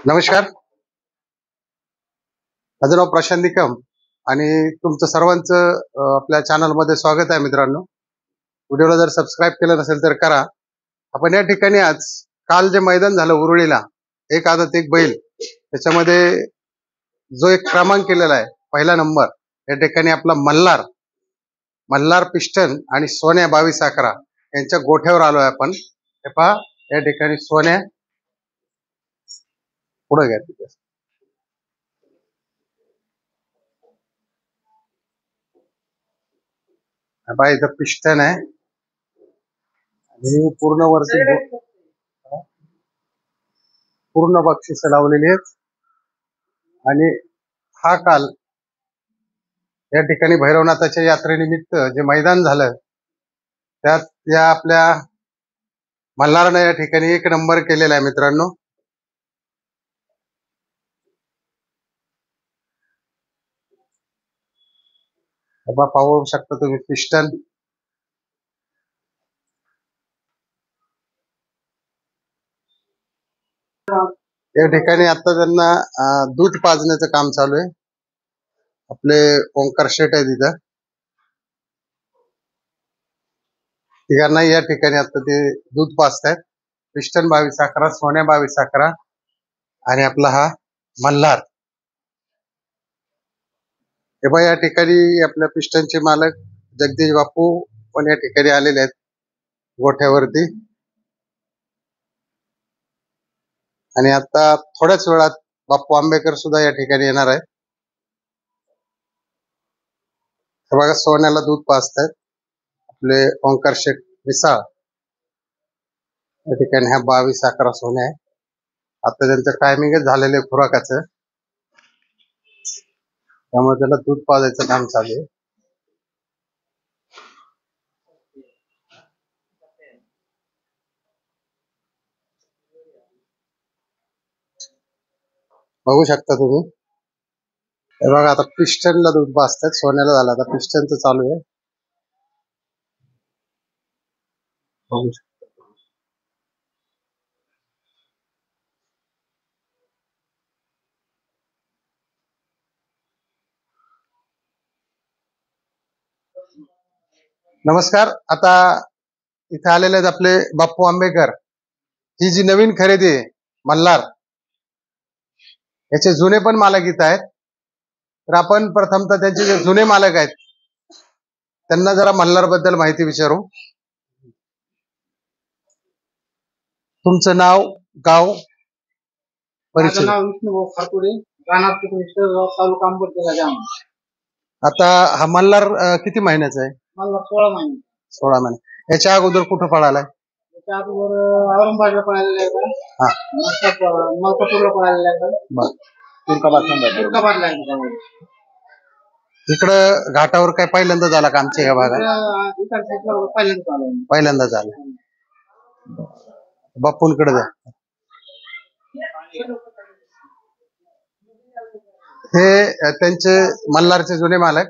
नमस्कार. माझं नाव प्रशांत निकम आणि तुमचं सर्वांचं आपल्या चॅनलमध्ये स्वागत आहे. मित्रांनो, व्हिडिओला जर सबस्क्राईब केलं नसेल तर करा. आपण या ठिकाणी आज काल जे मैदान झालं उरुळीला, एक आदत एक बैल, त्याच्यामध्ये जो एक क्रमांक केलेला आहे पहिला नंबर, या ठिकाणी आपला मल्हार मल्हार पिस्टन आणि सोन्या 2211 यांच्या गोठ्यावर आलोय आपण. हे पहा, या ठिकाणी सोन्या पुढे घ्या तिथे. पहा, इथं पिस्टन आहे आणि पूर्ण बक्षिस लावलेली आहेत. आणि हा काल या ठिकाणी भैरवनाथाच्या यात्रेनिमित्त जे मैदान झालं त्यात या आपल्या मल्हारने या ठिकाणी एक नंबर केलेला आहे. मित्रांनो, पाहू शकता तुम्ही पिस्टन. या ठिकाणी आता त्यांना दूध पाजण्याचं काम चालू आहे. आपले ओंकार शेट आहे तिथं. तिघांना या ठिकाणी आता ते दूध पाजतायत. पिस्टन 2211, सोन्या 2211 आणि आपला हा मल्हार. हे बघा, या ठिकाणी आपल्या पिस्टनचे मालक जगदीश बापू पण या ठिकाणी आलेले आहेत गोठ्यावरती. आणि आता थोड्याच वेळात बाप्पू आंबेकर सुद्धा या ठिकाणी येणार आहे. हे बघा, सोन्याला दूध पाजतायत आपले ओंकार शेठ मिसाळ. या ठिकाणी हा 2211 सोन्या आहे. आता त्यांचं टायमिंगच झालेलं आहे खुराकाचं, त्यामुळे त्याला दूध पाजायचं काम चालू आहे. बघू शकता तुम्ही. हे बघा, आता पिस्टनला दूध पाजतात. सोन्याला झालं, आता पिस्टनचं चालू आहे. बघू शकता. नमस्कार. आता इथे आलेले आहेत आपले बाप्पू आंबेकर. ही जी नवीन खरेदी आहे मल्हार, याचे जुने पण मालक इथं आहेत. तर आपण प्रथमतः त्यांचे जे जुने मालक आहेत त्यांना जरा मल्हार बद्दल माहिती विचारू. तुमचं नाव, गाव, परिचय. माझं नाव विष्णू खारपुडे, राहणार तालुका अंबरखेड जालना. आता हा मल्हार किती महिन्याचा आहे? मला 16 महिने. 16 महिने. याच्या अगोदर कुठं पळालाय? त्याच्या अगोदर औरंगाबादला पळालेला आहे, हा, मलकापूरला पळालेला आहे, तुर्काबादला आहे. इकडं घाटावर काय पहिल्यांदा झाला का आमच्या या भागात? इकडच्या साईडला पहिल्यांदा आलो. पहिल्यांदा झाला. बाप्पूंकडे जा. हे त्यांचे मल्हारचे जुने मालक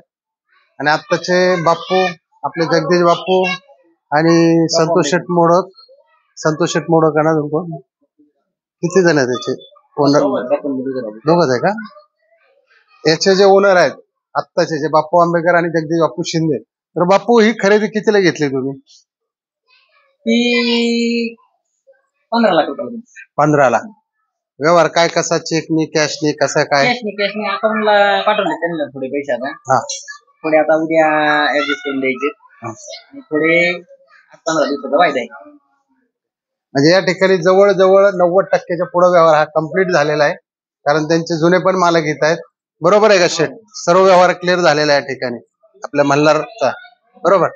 आणि आत्ताचे बाप्पू आपले जगदीश बाप्पू आणि संतोष शेठ मोडक. संतोष शेठ मोडक आहे ना तुमको? किती जण आहेत त्याचे ओनर? दोघच आहे का? याचे जे ओनर आहेत आत्ताचे, जे बाप्पू आंबेकर आणि जगदीश बाप्पू शिंदे. तर बाप्पू, ही खरेदी कितीला घेतली तुम्ही? ती 15 लाख रुपये. 15 लाख. व्यवहार काय कसा? चेकनी, कॅशनी, कसा काय? कॅशनी अकाउंटला पाठवले त्यांना थोडे पैसे. आता हा, थोडे आता उद्या ऍडजस्ट करून द्यायचे आणि थोडे 15 दिवसाचा वायदा आहे. म्हणजे या ठिकाणी जवळजवळ 90% पुढे व्यवहार हा कम्प्लीट झालेला आहे. कारण त्यांचे जुने पण मालक येत आहेत. बरोबर आहे का शेठ? सर्व व्यवहार क्लिअर झालेला आहे या ठिकाणी आपल्या मल्हारचा. बरोबर.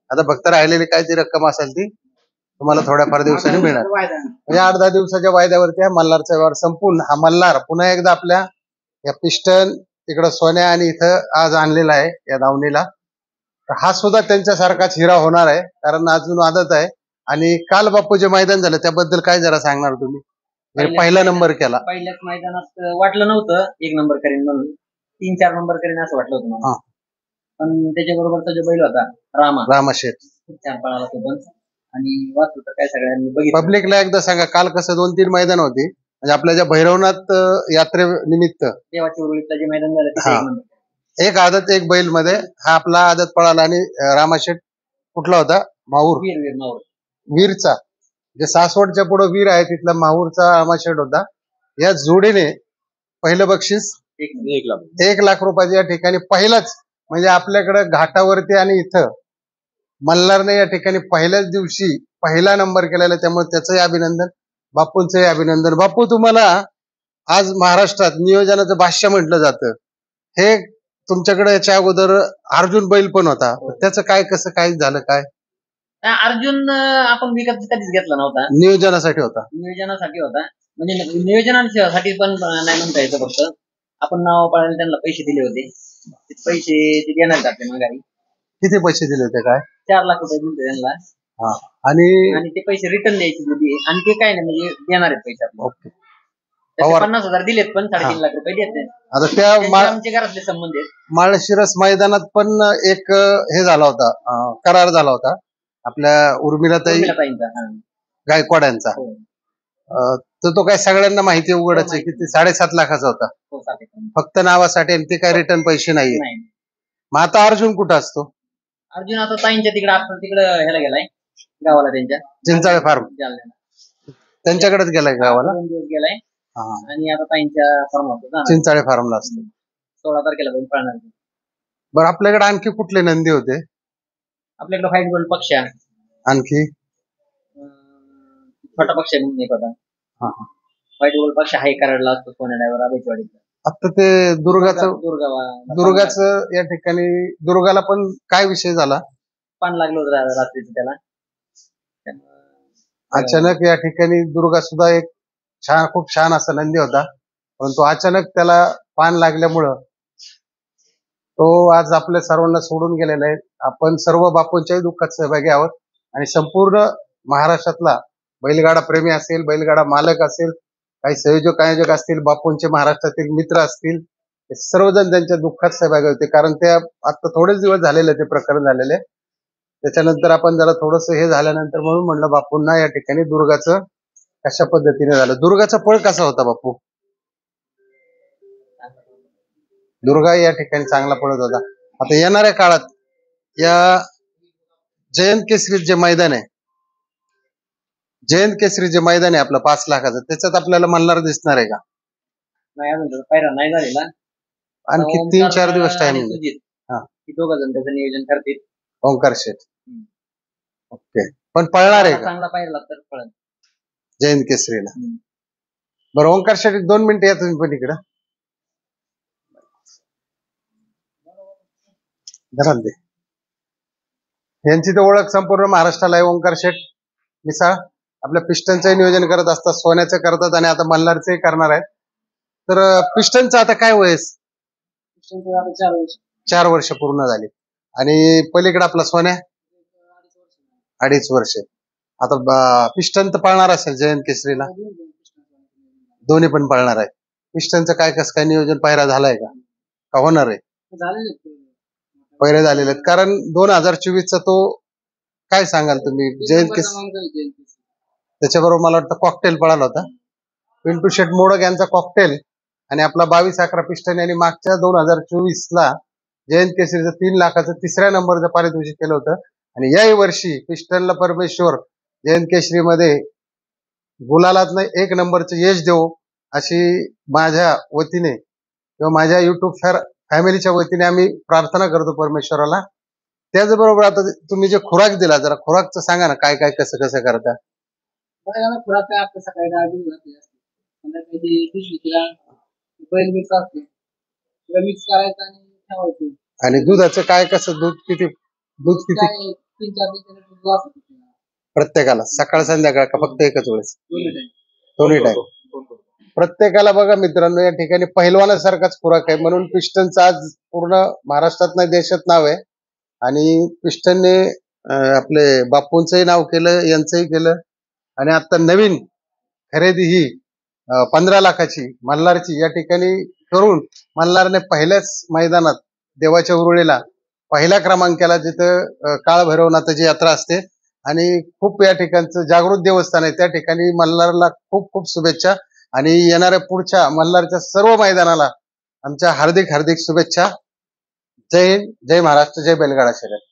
आता फक्त राहिलेली काय ती रक्कम असेल ती तुम्हाला थोड्याफार दिवसांनी मिळणार. म्हणजे 8-10 दिवसाच्या वायद्यावरती हा मल्हारचा व्यवहार संपून हा मल्हार पुन्हा एकदा आपल्या या पिस्टन, तिकडं सोन्या आणि इथं आज आणलेला आहे या दावणीला. हा सुद्धा त्यांच्यासारखाच हिरा होणार आहे, कारण अजून आदत आहे. आणि काल बाप्पू जे मैदान झालं त्याबद्दल काय जरा सांगणार तुम्ही? पहिला नंबर केला. पहिल्याच मैदानात वाटलं नव्हतं 1 नंबर करेन म्हणून, 3-4 नंबर करेन असं वाटलं होतं मला. पण त्याच्याबरोबरचा जो बैल होता रामाशेठ, खूप छान पळाला तो पण. आणि वाचलं तर काय सगळ्यांनी बघितलं. पब्लिकला एकदा सांगा, काल कसं 2-3 मैदान होती, म्हणजे आपल्या ज्या भैरवनाथ यात्रेनिमित्त देवाच्या उरुळीतलं जे मैदान झालं तिथे हा. एक नंबर. एक आदत एक बैल मध्ये हा आपला आदत पळाला आणि रामाशेठ कुठला होता माहूर वीर वीर मावळ. वीरचा जे सासवडच्या पुढे वीर आहे तिथला माहूरचा रामाशेठ होता. या जोडीने पहिलं बक्षीस एक नंबर. 1 लाख रुपयाचे या ठिकाणी पहिलाच म्हणजे आपल्याकडे घाटावरती आणि इथं मल्हारने या ठिकाणी पहिल्याच दिवशी पहिला नंबर केलेला त्यामुळे त्याचंही अभिनंदन बापूंचंही अभिनंदन. बापू तुम्हाला आज महाराष्ट्रात नियोजनाचं भाष्य म्हटलं जातं हे तुमच्याकडे याच्या अगोदर अर्जुन बैल पण होता त्याचं काय कसं काय झालं काय अर्जुन आपण विकत कधीच घेतला नव्हता. नियोजनासाठी होता नियोजनासाठी होता म्हणजे नियोजनासाठी पण नाही म्हणता यायचं. फक्त आपण नाव पाळायला त्यांना पैसे दिले होते. ते पैसे ते देणार आपल्या माघारी. किती पैसे दिले होते काय 4 लाख रुपये दिले त्यांना हा आणि आणि ते पैसे रिटर्न द्यायची होती आणि ते काय नाही म्हणजे देणार आहेत पैसे आपल्याला. ओके त्याचे पवार. 50,000 दिलेत पण 3.5 लाख रुपये देत नाही. आता त्या त्यांचे आमचे घरातले संबंध आहेत. माळशिरस मैदानात पण एक हे झाला होता करार झाला होता आपल्या उर्मिलाताई उर्मिलाताईंचा, हा. गायकवाड यांचा हो. तर तो काय सगळ्यांना माहिती आहे उघडच आहे की ते 7.5 लाखाचा होता हो, चालेल. फक्त नावासाठी आणि ते काय रिटर्न पैसे नाहीये. नाही. मग आता अर्जुन कुठं असतो अर्जुन आता ताईंच्या तिकडे आता तिकडे ह्याला गेलाय गावाला त्यांच्या चिंचाळे फार्म जालन्याला. त्यांच्याकडेच गेलाय गावाला 2 दिवस गेलाय हा. आणि आता ताईंच्या फॉर्मवर जाणार. चिंचाळे फार्मला असतो 16 तारखेला बैल पळणार. बरं आपल्याकडे आणखी कुठले नंदी होते आपल्याकडे व्हाईट गोल्ड पक्ष आहे. आणखी छोटा पक्ष आहे म्हणून एक होता. हा, हा. व्हाईट गोल्ड पक्ष हाय कराडला असतो सोन्या ड्रायव्हर अभयचवाडीचा. आता ते दुर्गाचं या ठिकाणी दुर्गाला पण काय विषय झाला पान लागलं होतं रात्रीचं त्याला. अचानक या ठिकाणी दुर्गा सुद्धा एक खूप छान असा नंदी होता परंतु अचानक त्याला पान लागल्यामुळं तो आज आपल्या सर्वांना सोडून गेलेला आहे. आपण सर्व बापूंच्याही दुःखात सहभागी आहोत आणि संपूर्ण महाराष्ट्रातला बैलगाडा प्रेमी असेल बैलगाडा मालक असेल काही संयोजक आयोजक असतील बापूंचे महाराष्ट्रातील मित्र असतील सर्वजण त्यांच्या दुःखात सहभागी होते कारण ते आता थोडेच दिवस झालेले ते प्रकरण झालेले. त्याच्यानंतर आपण जरा थोडस हे झाल्यानंतर म्हणून म्हणलं बापूंना या ठिकाणी दुर्गाचं कशा पद्धतीने झालं. दुर्गाचा पळ कसा होता बापू दुर्गा या ठिकाणी चांगला पळत होता. आता येणाऱ्या काळात या जयंत केसरी जे मैदान आहे आपलं 5 लाखाचं त्याच्यात आपल्याला मल्हार दिसणार आहे का नाही अजून पायरा नाही झालेला. आणखी 3-4 दिवस टाइम हा दोघ जण त्याचं नियोजन करतील. ओंकार शेठ ओके पण पळणार आहे का चांगला पायरा तर पळेल जयंत केसरीला. बरं ओंकार शेठ 2 मिनिटं या तुम्ही पण इकडं दे. यांची तर ओळख संपूर्ण महाराष्ट्राला आहे. ओंकार शेठ मिसाळ आपल्या पिस्टनचं नियोजन करत असतात सोन्याचं करतात आणि आता मल्हारचंही करणार आहेत. तर पिस्टनचं आता काय वयस 4 वर्ष पूर्ण झाली आणि पलीकडे आपला सोन्या 2.5 वर्ष. आता पिस्टन तर पळणार असेल जयंत केसरीला दोन्ही पण पळणार आहे. पिस्टनचं काय कसं काय नियोजन पायरा झालाय का होणार आहे पहिरे झालेले आहेत कारण 2024चा तो काय सांगाल तुम्ही जयंत केसरी त्याच्याबरोबर मला वाटतं कॉकटेल पळाला होता पिंटू शेठ मोडक यांचा कॉकटेल आणि आपला 22-11 पिस्टन यांनी मागच्या 2024ला जयंत केसरीचं 3 लाखाचं 3ऱ्या नंबरचं पारितोषिक केलं होतं आणि याही वर्षी पिस्टनला परमेश्वर जयंत केसरी मध्ये गुलालात नाही 1 नंबरचं यश देऊ अशी माझ्या वतीने किंवा माझ्या युट्यूब फॅमिलीच्या वतीने आम्ही प्रार्थना करतो परमेश्वराला. त्याचबरोबर आता तुम्ही जे खुराक दिला जरा खुराकचं सांगा ना काय काय कसं कसं करता. खुराक काय आपलं सकाळी मिक्स करायचं आणि ठेवायचं. आणि दुधाचं काय कसं दूध किती 3-4 लिटर प्रत्येकाला सकाळ संध्याकाळ का फक्त एकच वेळेस दोन्ही टाइम प्रत्येकाला. बघा मित्रांनो या ठिकाणी पहिलवानासारखाच खुराक आहे म्हणून पिस्टनचं आज पूर्ण महाराष्ट्रात नाही देशात नाव आहे आणि पिस्टनने आपले बापूंचंही नाव केलं यांचंही केलं आणि आता नवीन खरेदी ही 15 लाखाची मल्हारची या ठिकाणी करून मल्हारने पहिल्याच मैदानात देवाच्या उरुळीला पहिल्या क्रमांकाला जिथं काळभैरवनाथाची यात्रा असते आणि खूप या ठिकाणचं जागृत देवस्थान आहे त्या ठिकाणी मल्हारला खूप खूप शुभेच्छा. आणि येणाऱ्या पुढच्या मल्हारच्या सर्व मैदानाला आमच्या हार्दिक हार्दिक शुभेच्छा. जय हिंद, जय महाराष्ट्र, जय बैलगाडा शर्यत.